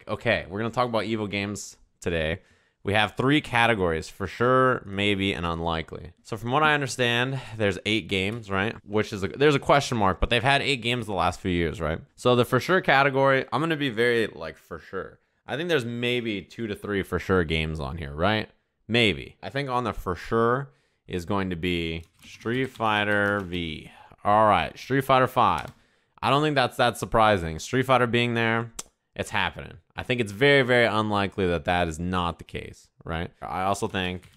Okay, we're going to talk about EVO games today. We have 3 categories: for sure, maybe, and unlikely. So from what I understand, there's 8 games, right? Which is there's a question mark, but they've had 8 games the last few years, right? So the for sure category, I'm going to be very like for sure. I think there's maybe 2 to 3 for sure games on here, right? Maybe. I think on the for sure is going to be Street Fighter V. All right, Street Fighter 5. I don't think that's that surprising. Street Fighter being there, it's happening. I think it's very, very unlikely that that is not the case, right? I also think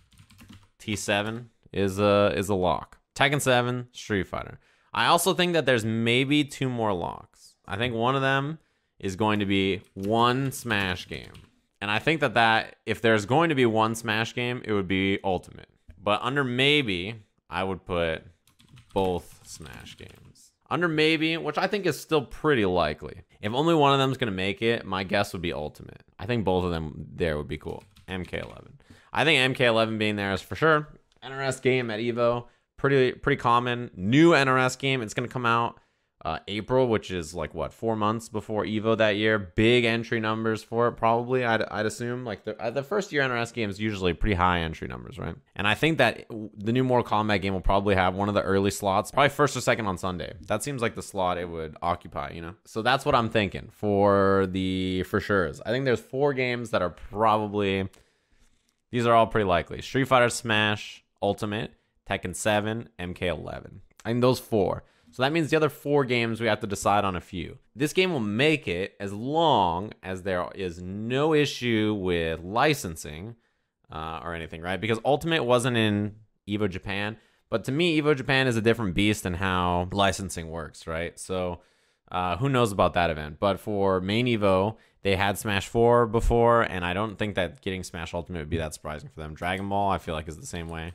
T7 is a lock. Tekken 7, Street Fighter. I also think that there's maybe 2 more locks. I think one of them is going to be one Smash game. And I think that if there's going to be one Smash game, it would be Ultimate. But under maybe, I would put both Smash games. Under maybe, which I think is still pretty likely. If only one of them is going to make it, my guess would be Ultimate. I think both of them there would be cool. MK11. I think MK11 being there is for sure. NRS game at EVO, pretty common. New NRS game, it's going to come out April, which is like what, 4 months before EVO that year. Big entry numbers for it, probably. I'd assume like the first year NRS game is usually pretty high entry numbers, right? And I think that the new Mortal Kombat game will probably have one of the early slots, probably first or second on Sunday. That seems like the slot it would occupy, you know. So that's what I'm thinking for the for sure's. I think there's 4 games that are probably, these are all pretty likely: Street Fighter, Smash, Ultimate, Tekken 7, MK11. I think those 4. So that means the other 4 games we have to decide on a few. This game will make it as long as there is no issue with licensing or anything, right? Because Ultimate wasn't in EVO Japan, but to me, EVO Japan is a different beast in how licensing works, right? So who knows about that event? But for main EVO, they had Smash 4 before, and I don't think that getting Smash Ultimate would be that surprising for them. Dragon Ball, I feel like, is the same way.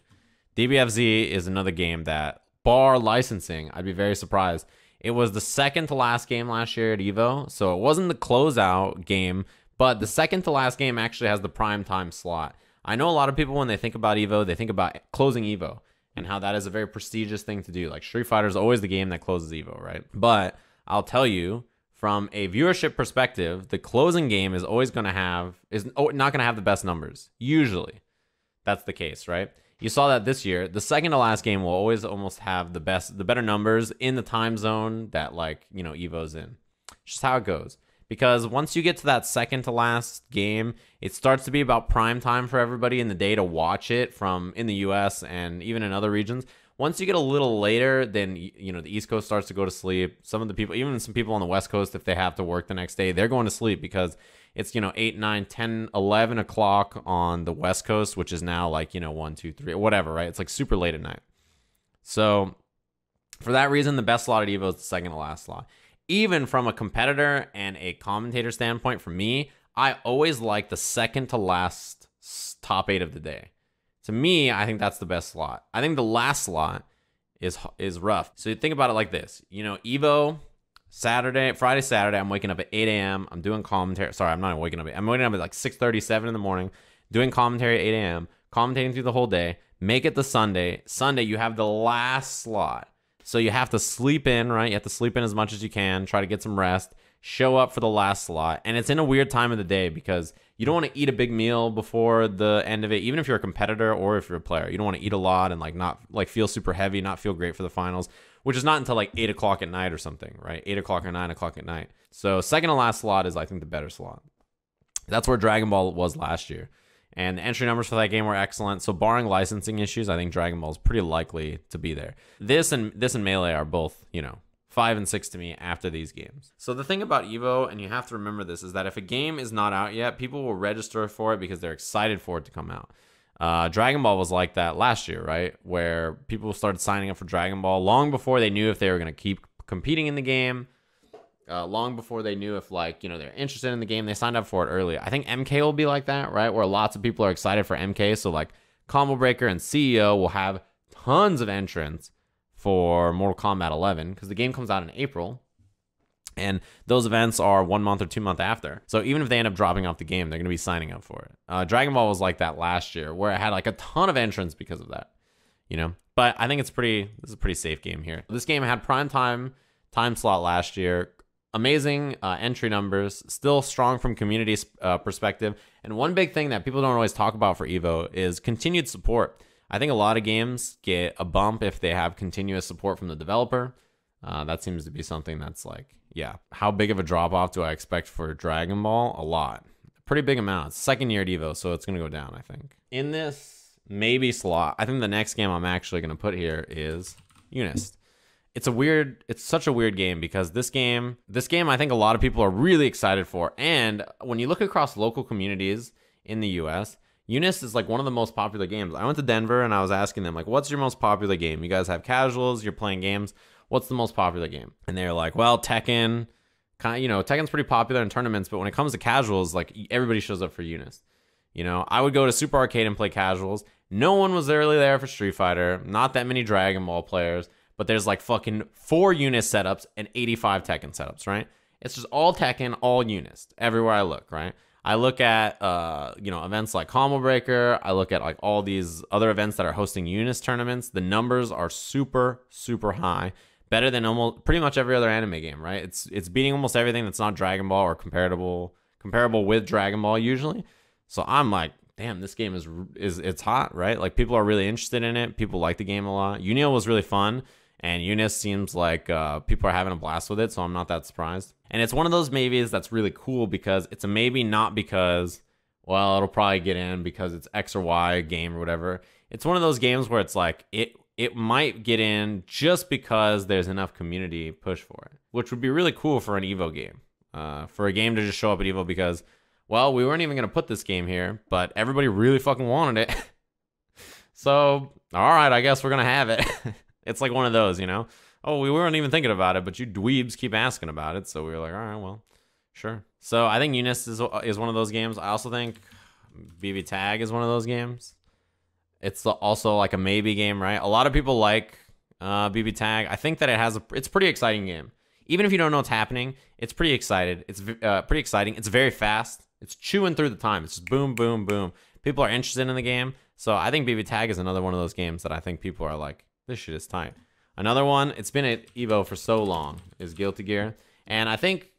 DBFZ is another game that, bar licensing, I'd be very surprised. It was the second to last game last year at EVO, so it wasn't the closeout game, but the second to last game actually has the prime time slot. I know a lot of people, when they think about EVO, they think about closing EVO and how that is a very prestigious thing to do. Like Street Fighter is always the game that closes EVO, right? But I'll tell you, from a viewership perspective, the closing game is always going to have, is not going to have the best numbers. Usually, that's the case, right? You saw that this year. The second to last game will always almost have the better numbers in the time zone that, like, you know, EVO's in. Just how it goes. Because once you get to that second to last game, it starts to be about prime time for everybody in the day to watch it from in the US and even in other regions. Once you get a little later, then, you know, the East Coast starts to go to sleep. Some of the people, even some people on the West Coast, if they have to work the next day, they're going to sleep because it's, you know, 8, 9, 10, 11 o'clock on the West Coast, which is now like, you know, 1, 2, 3, whatever, right? It's like super late at night. So for that reason, the best slot at EVO is the second to last slot. Even from a competitor and a commentator standpoint, for me, I always like the second to last top 8 of the day. To me, I think that's the best slot. I think the last slot is rough. So you think about it like this. You know, EVO, Friday, Saturday, I'm waking up at 8 a.m. I'm doing commentary. Sorry, I'm not waking up. I'm waking up at like 6:37 in the morning, doing commentary at 8 a.m., commentating through the whole day. Make it the Sunday. Sunday, you have the last slot. So you have to sleep in, right? You have to sleep in as much as you can, try to get some rest, show up for the last slot. And it's in a weird time of the day because you don't want to eat a big meal before the end of it, even if you're a competitor or if you're a player. You don't want to eat a lot and like not like feel super heavy, not feel great for the finals, which is not until like 8 o'clock at night or something, right? 8 o'clock or 9 o'clock at night. So second to last slot is, I think, the better slot. That's where Dragon Ball was last year. And the entry numbers for that game were excellent. So barring licensing issues, I think Dragon Ball is pretty likely to be there. This and Melee are both, you know, 5 and 6 to me after these games. So the thing about EVO, and you have to remember this, is that if a game is not out yet, people will register for it because they're excited for it to come out. Dragon Ball was like that last year, right? Where people started signing up for Dragon Ball long before they knew if they were going to keep competing in the game. Long before they knew if, like, you know, they're interested in the game. They signed up for it early. I think MK will be like that, right? Where lots of people are excited for MK. So like Combo Breaker and CEO will have tons of entrants for Mortal Kombat 11 because the game comes out in April. And those events are 1 month or 2 months after. So even if they end up dropping off the game, they're going to be signing up for it. Dragon Ball was like that last year where it had like a ton of entrants because of that, you know? But I think this is a pretty safe game here. This game had prime time slot last year. amazing entry numbers, still strong from community perspective. And one big thing that people don't always talk about for EVO is continued support. I think a lot of games get a bump if they have continuous support from the developer. That seems to be something that's like, yeah. How big of a drop-off do I expect for Dragon Ball? A lot. Pretty big amount. It's second year at EVO, so it's going to go down, I think. In this maybe slot, I think the next game I'm actually going to put here is Unist. It's such a weird game because this game I think a lot of people are really excited for. And when you look across local communities in the US, Unist is like one of the most popular games. I went to Denver and I was asking them, like, what's your most popular game? You guys have casuals, you're playing games. What's the most popular game? And they're like, well, Tekken. Tekken's pretty popular in tournaments, but when it comes to casuals, like, everybody shows up for Unist. I would go to Super Arcade and play casuals. No one was really there for Street Fighter. Not that many Dragon Ball players. But there's like fucking 4 Unist setups and 85 Tekken setups, right? It's just all Tekken, all Unist, everywhere I look, right? I look at, events like Combo Breaker. I look at like all these other events that are hosting Unist tournaments. The numbers are super, super high. Better than almost pretty much every other anime game, right? It's beating almost everything that's not Dragon Ball or comparable with Dragon Ball usually. So I'm like, damn, this game is it's hot, right? Like, people are really interested in it. People like the game a lot. Unio was really fun. And Unist seems like people are having a blast with it, so I'm not that surprised. And it's one of those maybes that's really cool because it's a maybe not because, well, it'll probably get in because it's X or Y game or whatever. It's one of those games where it's like, it might get in just because there's enough community push for it, which would be really cool for an EVO game. For a game to just show up at EVO because, well, we weren't even going to put this game here, but everybody really fucking wanted it. So, all right, I guess we're going to have it. It's like one of those, oh, we weren't even thinking about it, but you dweebs keep asking about it. So we were like, all right, well, sure. So I think Unist is one of those games. I also think BB Tag is one of those games. It's also like a maybe game, right? A lot of people like BB Tag. I think that it's a pretty exciting game. Even if you don't know what's happening, it's pretty excited. It's pretty exciting. It's very fast. It's chewing through the time. It's just boom, boom, boom. People are interested in the game. So I think BB Tag is another one of those games that I think people are like, this shit is tight. Another one, it's been at EVO for so long, is Guilty Gear. And I think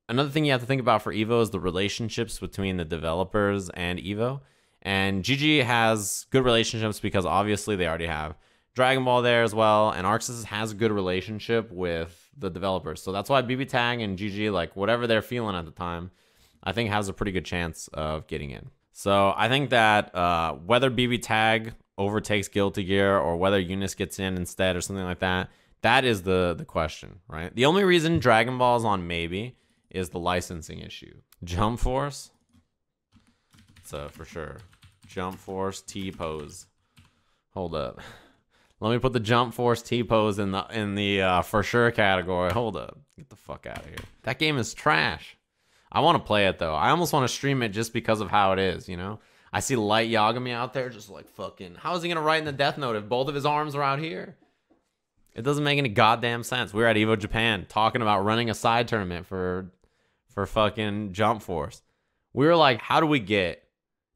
another thing you have to think about for EVO is the relationships between the developers and EVO. And GG has good relationships because obviously they already have Dragon Ball there as well. And ArcSys has a good relationship with the developers. So that's why BB Tag and GG, like whatever they're feeling at the time, I think has a pretty good chance of getting in. So I think that whether BB Tag overtakes Guilty Gear or whether Unist gets in instead or something like that, that is the question, right? The only reason Dragon Ball is on maybe is the licensing issue. Jump Force, so for sure. Jump Force T-pose. Hold up. Let me put the Jump Force T-pose in the for sure category. Hold up. Get the fuck out of here. That game is trash. I want to play it though. I almost want to stream it just because of how it is, I see Light Yagami out there just like fucking, how is he going to write in the Death Note if both of his arms are out here? It doesn't make any goddamn sense. We were at EVO Japan talking about running a side tournament for fucking Jump Force. We were like, how do we get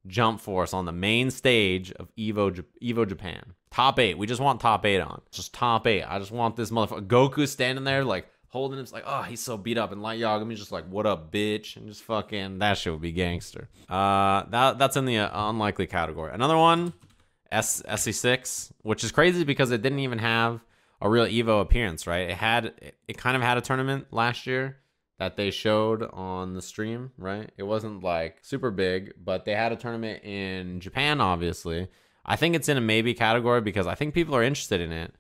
Jump Force on the main stage of EVO Japan? Top 8. We just want top 8 on. Just top 8. I just want this motherfucker. Goku standing there like holding him, like, oh, he's so beat up, and Light Yagami's just like, what up, bitch, and just fucking, that shit would be gangster. That's in the unlikely category. Another one, SC6, which is crazy because it didn't even have a real EVO appearance, right? It kind of had a tournament last year that they showed on the stream, right? It wasn't like super big, but they had a tournament in Japan, obviously. I think it's in a maybe category because I think people are interested in it.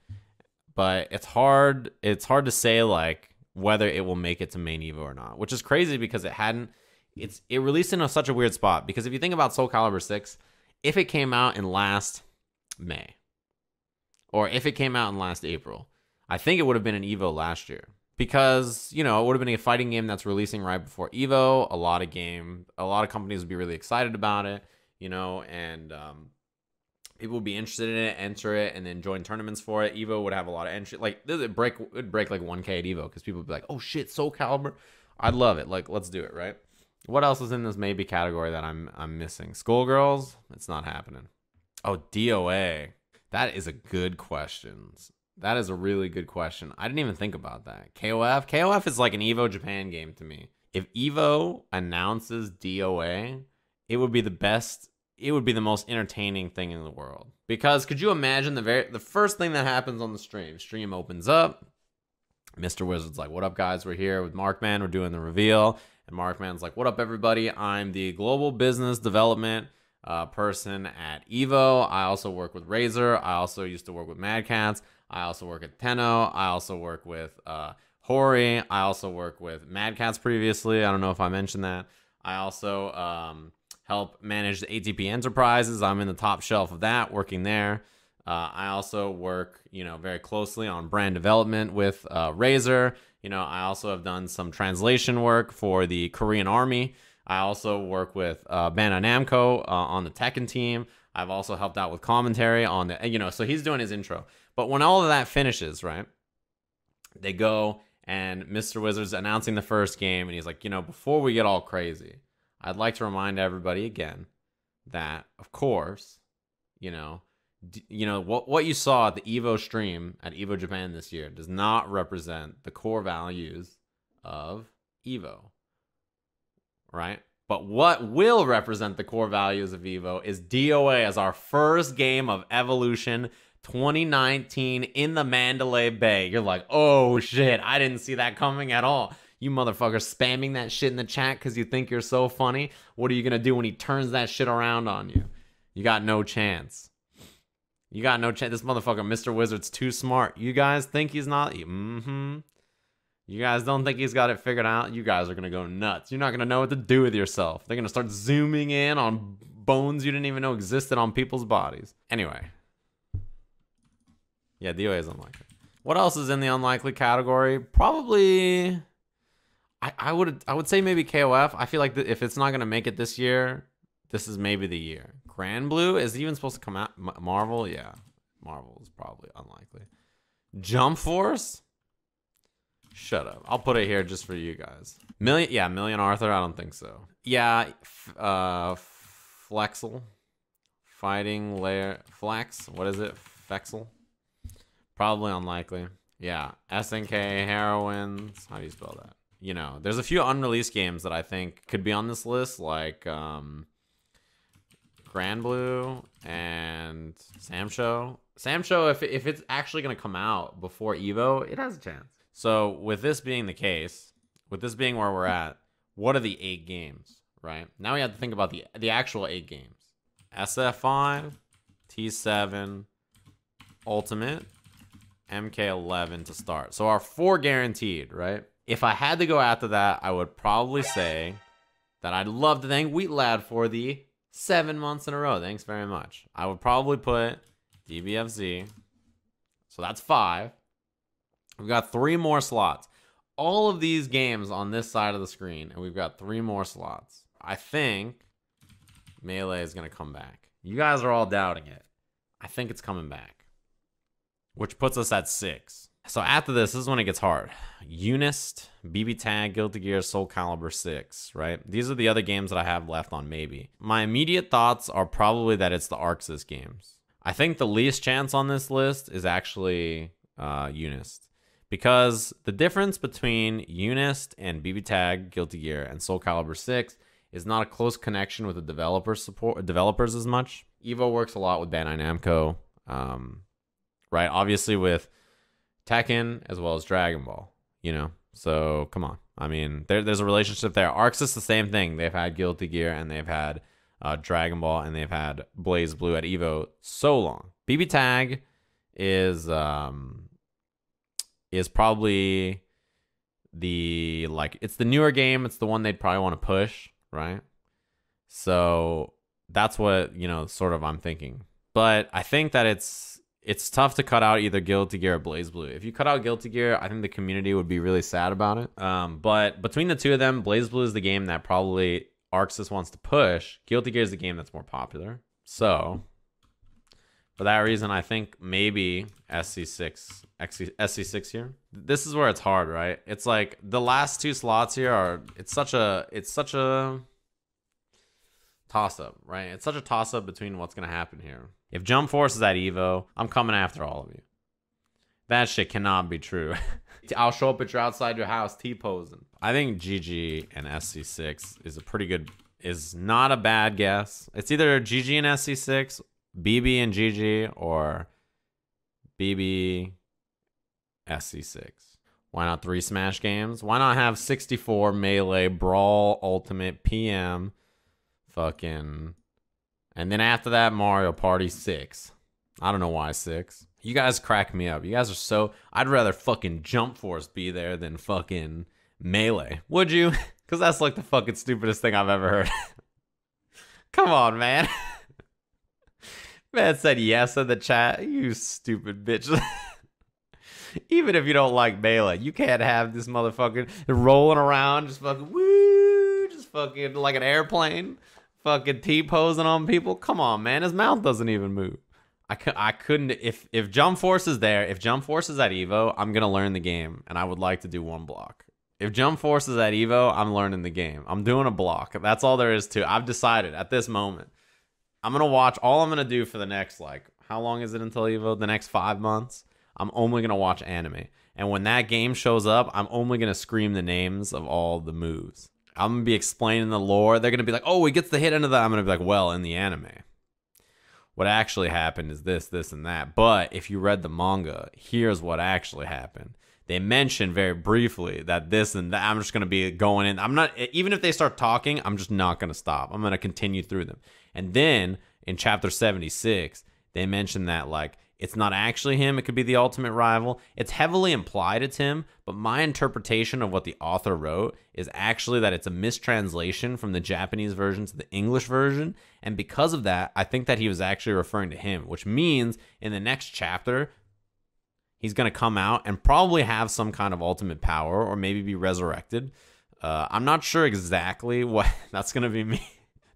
But it's hard to say like whether it will make it to main EVO or not, which is crazy because it released in such a weird spot. Because if you think about Soul Calibur 6, if it came out in last May, or if it came out in last April, I think it would have been an EVO last year. Because, it would have been a fighting game that's releasing right before EVO. A lot of companies would be really excited about it, and people would be interested in it, enter it, and then join tournaments for it. EVO would have a lot of entry. Like, it would break like 1K at EVO because people would be like, oh shit, Soul Calibur. I'd love it. Like, let's do it, right? What else is in this maybe category that I'm missing? Skullgirls? It's not happening. Oh, DOA. That is a good question. That is a really good question. I didn't even think about that. KOF? KOF is like an EVO Japan game to me. If EVO announces DOA, it would be the best, it would be the most entertaining thing in the world. Because could you imagine the first thing that happens on the stream? Stream opens up. Mr. Wizard's like, what up, guys? We're here with Markman. We're doing the reveal. And Markman's like, what up, everybody? I'm the global business development person at EVO. I also work with Razer. I also used to work with Mad Cats. I also work at Tenno. I also work with Hori. I also work with Mad Cats previously. I don't know if I mentioned that. I also help manage the ATP Enterprises. I'm in the top shelf of that, working there. I also work, very closely on brand development with Razer. I also have done some translation work for the Korean Army. I also work with Bandai Namco on the Tekken team. I've also helped out with commentary on the, so he's doing his intro. But when all of that finishes, right, they go and Mr. Wizard's announcing the first game, and he's like, before we get all crazy, I'd like to remind everybody again that, of course, what you saw at the EVO stream at EVO Japan this year does not represent the core values of EVO, right? But what will represent the core values of EVO is DOA as our first game of Evolution 2019 in the Mandalay Bay. You're like, oh shit, I didn't see that coming at all. You motherfuckers spamming that shit in the chat because you think you're so funny. What are you gonna do when he turns that shit around on you? You got no chance. You got no chance. This motherfucker, Mr. Wizard's too smart. You guys think he's not? You guys don't think he's got it figured out? You guys are going to go nuts. You're not going to know what to do with yourself. They're going to start zooming in on bones you didn't even know existed on people's bodies. Anyway. Yeah, DOA is unlikely. What else is in the unlikely category? Probably... I would say maybe KOF. I feel like if it's not going to make it this year, this is maybe the year. Blazblue is even supposed to come out. Marvel, yeah. Marvel is probably unlikely. Jump Force? Shut up. I'll put it here just for you guys. Million Arthur? I don't think so. Yeah, Flexel. Fighting Layer. Flex? What is it? Fexel? Probably unlikely. Yeah. SNK, Heroines. How do you spell that? There's a few unreleased games that I think could be on this list, like Blue and Samsho. Samsho, if it's actually going to come out before EVO, it has a chance. So with this being the case, with this being where we're at, what are the 8 games, right? Now we have to think about the actual 8 games. SF5, T7, Ultimate, MK11 to start. So our 4 guaranteed, right? If I had to go after that, I would probably say that I'd love to thank Wheat Lad for the 7 months in a row. Thanks very much. I would probably put DBFZ. So that's 5. We've got 3 more slots. All of these games on this side of the screen, and we've got 3 more slots. I think Melee is going to come back. You guys are all doubting it. I think it's coming back, which puts us at 6. So after this is when it gets hard. Unist, BB Tag, Guilty Gear, Soul Calibur 6, right? These are the other games that I have left on maybe. My immediate thoughts are probably that it's the Arxis games. I think the least chance on this list is actually Unist. Because the difference between Unist and BB Tag, Guilty Gear, and Soul Calibur 6 is not a close connection with the developers as much. EVO works a lot with Bandai Namco, right? Obviously with Tekken as well as Dragon Ball, So come on. I mean, there's a relationship there. Arxis the same thing. They've had Guilty Gear and they've had Dragon Ball and they've had Blazblue at EVO so long. BB Tag is probably it's the newer game. It's the one they'd probably want to push, right? So that's what, sort of I'm thinking. But I think that it's tough to cut out either Guilty Gear or Blazblue. If you cut out Guilty Gear, I think the community would be really sad about it. But between the two of them, Blazblue is the game that probably Arxis wants to push. Guilty Gear is the game that's more popular. So for that reason, I think maybe SC6 here. This is where it's hard, right? It's like the last 2 slots here are, it's such a toss-up, right? It's such a toss-up between what's going to happen here. If Jump Force is at EVO, I'm coming after all of you. That shit cannot be true. I'll show up at your outside your house T-posing. I think GG and SC6 is a pretty good, is not a bad guess. It's either GG and SC6, BB and GG, or BB SC6. Why not 3 Smash games? Why not have 64 Melee, Brawl, Ultimate, PM, fucking, and then after that Mario Party 6. I don't know why 6. You guys crack me up. You guys are so... I'd rather fucking Jump Force be there than fucking Melee. Would you? Because that's like the fucking stupidest thing I've ever heard. Come on, man. Man said yes in the chat. You stupid bitch. Even if you don't like Melee, you can't have this motherfucker rolling around just fucking woo, just fucking like an airplane, fucking T-posing on people. Come on, man. His mouth doesn't even move. I couldn't, if Jump Force is there, if Jump Force is at EVO, I'm going to learn the game, and I would like to do one block. If Jump Force is at EVO, I'm learning the game. I'm doing a block. That's all there is to it. I've decided at this moment. I'm going to watch, all I'm going to do for the next, like, how long is it until EVO? The next 5 months? I'm only going to watch anime. And when that game shows up, I'm only going to scream the names of all the moves. I'm going to be explaining the lore. They're going to be like, oh, he gets the hit into that. I'm going to be like, well, in the anime, what actually happened is this, this, and that. But if you read the manga, here's what actually happened. They mentioned very briefly that this and that. I'm just going to be going in. I'm not, even if they start talking, I'm just not going to stop. I'm going to continue through them. And then in chapter 76, they mentioned that, like, it's not actually him. It could be the ultimate rival. It's heavily implied it's him, but my interpretation of what the author wrote is actually that it's a mistranslation from the Japanese version to the English version. And because of that, I think that he was actually referring to him, which means in the next chapter, he's going to come out and probably have some kind of ultimate power or maybe be resurrected. I'm not sure exactly what that's going to be me.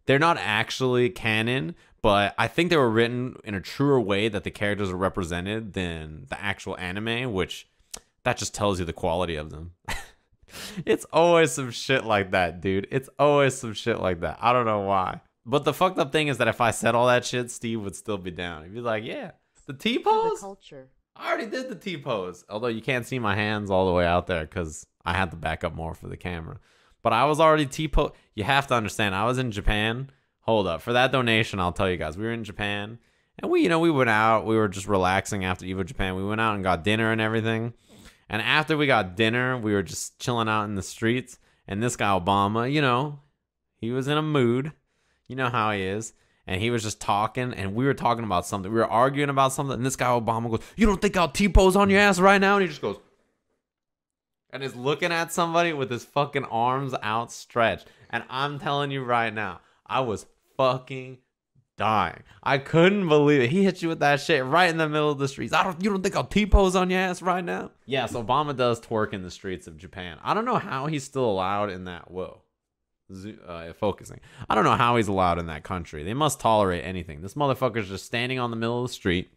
They're not actually canon, but I think they were written in a truer way that the characters are represented than the actual anime, which that just tells you the quality of them. It's always some shit like that, dude. It's always some shit like that. I don't know why. But the fucked up thing is that if I said all that shit, Steve would still be down. He'd be like, yeah, the T-pose? I already did the T-pose. Although you can't see my hands all the way out there because I had to back up more for the camera. But I was already T-pose. You have to understand, I was in Japan. Hold up. For that donation, I'll tell you guys, we were in Japan. And we went out. We were just relaxing after EVO Japan. We went out and got dinner and everything. And after we got dinner, we were just chilling out in the streets. And this guy, Obama, he was in a mood. You know how he is. And he was just talking. And we were talking about something. We were arguing about something. And this guy, Obama, goes, you don't think I'll T-pose on your ass right now? And he just goes, and is looking at somebody with his fucking arms outstretched. And I'm telling you right now, I was fucking dying. I couldn't believe it. He hit you with that shit right in the middle of the streets. You don't think I'll T-pose on your ass right now? Yes, Obama does twerk in the streets of Japan. I don't know how he's still allowed in that. Focusing. I don't know how he's allowed in that country. They must tolerate anything. This motherfucker's just standing on the middle of the street,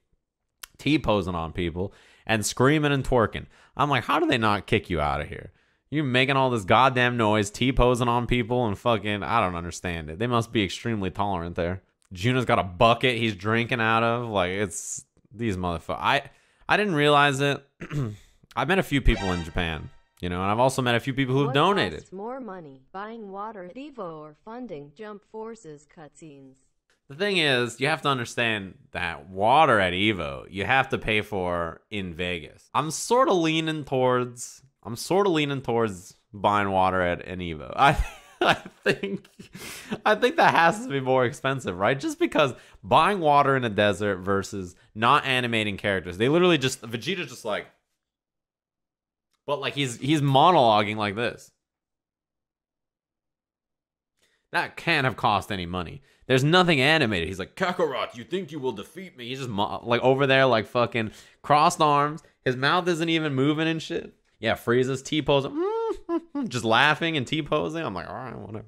T-posing on people, and screaming and twerking. I'm like, how do they not kick you out of here? You making all this goddamn noise, T-posing on people, and fucking, I don't understand it. They must be extremely tolerant there. Juna's got a bucket he's drinking out of. Like, it's these motherfuckers. I didn't realize it. I met a few people in Japan, and I've also met a few people who've donated. Costs more money, buying water at EVO or funding Jump Force's cutscenes? The thing is, you have to understand that water at EVO, you have to pay for in Vegas. I'm sort of leaning towards buying water at an EVO. I think that has to be more expensive, right? Just because buying water in a desert versus not animating characters. They literally just, Vegeta's just like, but like he's monologuing like this. That can't have cost any money. There's nothing animated. He's like, Kakarot, you think you will defeat me? He's just like over there like fucking crossed arms. His mouth isn't even moving and shit. Yeah, Frieza's T-posing. Just laughing and T-posing. I'm like, all right, whatever.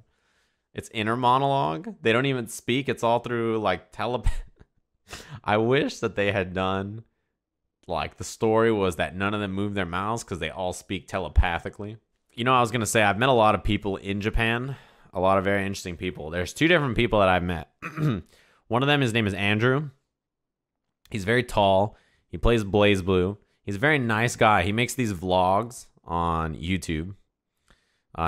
It's inner monologue. They don't even speak. It's all through like telepathy. I wish that they had done, like, the story was that none of them move their mouths because they all speak telepathically. I was going to say, I've met a lot of people in Japan. A lot of very interesting people. There's 2 different people that I've met. One of them, his name is Andrew. He's very tall. He plays Blazblue. He's a very nice guy. He makes these vlogs on YouTube.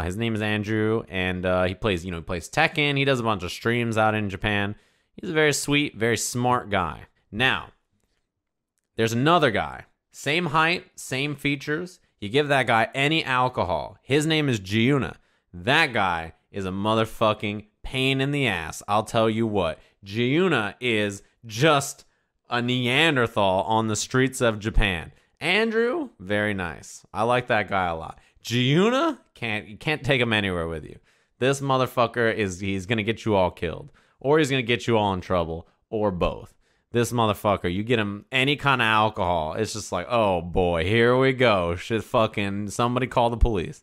His name is Andrew, and he plays Tekken. He does a bunch of streams out in Japan. He's a very sweet, very smart guy. Now, there's another guy. Same height, same features. You give that guy any alcohol. His name is Giuna. That guy is a motherfucking pain in the ass. I'll tell you what. Giuna is just a Neanderthal on the streets of Japan. Andrew, very nice. I like that guy a lot. Giuna, you can't take him anywhere with you. This motherfucker he's gonna get you all killed, or he's gonna get you all in trouble, or both. This motherfucker, you get him any kind of alcohol, it's just like, oh boy, here we go. Should fucking somebody call the police.